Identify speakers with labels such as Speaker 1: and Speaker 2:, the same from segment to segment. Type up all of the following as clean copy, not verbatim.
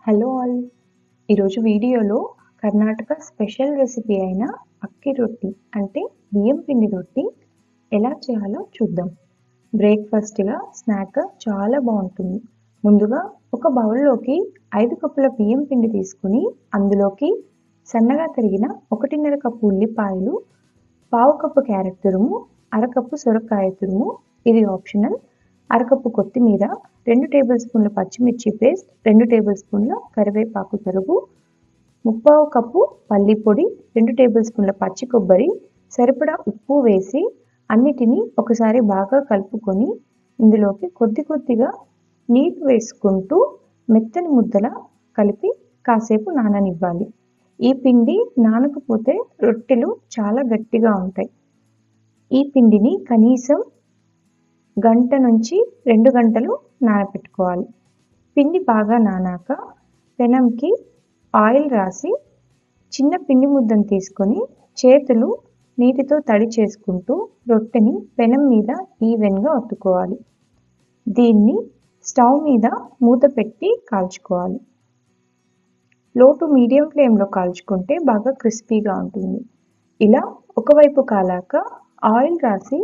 Speaker 1: Hello all! ఈరోజు వీడియోలో Karnataka special recipe అయిన అక్కి రొట్టి అంటే బియ్యం పిండి రొట్టి ఎలా చేయాలో చూద్దాం. బ్రేక్‌ఫాస్ట్‌గా, స్నాక్‌గా చాలా బావుంటుంది. ముందుగా ఒక బౌల్‌లోకి 5 కప్పుల బియ్యం పిండి తీసుకొని అందులోకి సన్నగా తరిగిన 1½ కప్పు ఉల్లిపాయలు, పావు కప్పు క్యారెట్ తురుము, అరకప్పు సొరకాయ తురుము ఇది ఆప్షనల్. అరకప్పు కొత్తిమీర, 2 టేబుల్ స్పూన్ల పచ్చిమిర్చి పేస్ట్, 2 టేబుల్ స్పూన్ల కరివేపాకు తరుగు, ముప్పావు కప్పు పల్లి పొడి, 2 టేబుల్ స్పూన్ల పచ్చి కొబ్బరి, సరిపడా ఉప్పు వేసి అన్నిటినీ ఒకసారి బాగా కలుపుకొని ఇందులోకి కొద్ది కొద్దిగా నీళ్లు వేసుకుంటూ మెత్తని ముద్దలా కలిపి కాసేపు నాననివ్వాలి. ఈ పిండి నానకపోతే రొట్టెలు చాలా గట్టిగా ఉంటాయి. ఈ పిండిని కనీసం గంట నుంచి 2 గంటలు నానబెట్టుకోవాలి. పిండి బాగా నానాక పెనంకి ఆయిల్ రాసి చిన్న పిండి ముద్దను తీసుకొని చేతులు నీటితో తడి చేసుకుంటూ రొట్టెని పెనం మీద ఈవెన్‌గా ఒత్తుకోవాలి. దీన్ని స్టవ్ మీద మూత పెట్టి కాల్చుకోవాలి. లో టు మీడియం ఫ్లేమ్‌లో కాల్చుకుంటే బాగా క్రిస్పీగా ఉంటుంది. ఇలా ఒకవైపు కాలాక ఆయిల్ రాసి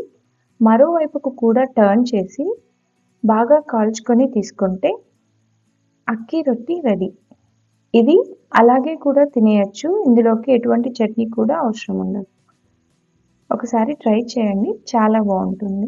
Speaker 1: మరోవైపుకు కూడా టర్న్ చేసి బాగా కాల్చుకొని తీసుకుంటే అక్కి రొట్టి రెడీ. ఇది అలాగే కూడా తినేయొచ్చు. ఇందులోకి ఎటువంటి చట్నీ కూడా అవసరం ఉండదు. ఒకసారి ట్రై చేయండి. చాలా బావుంటుంది.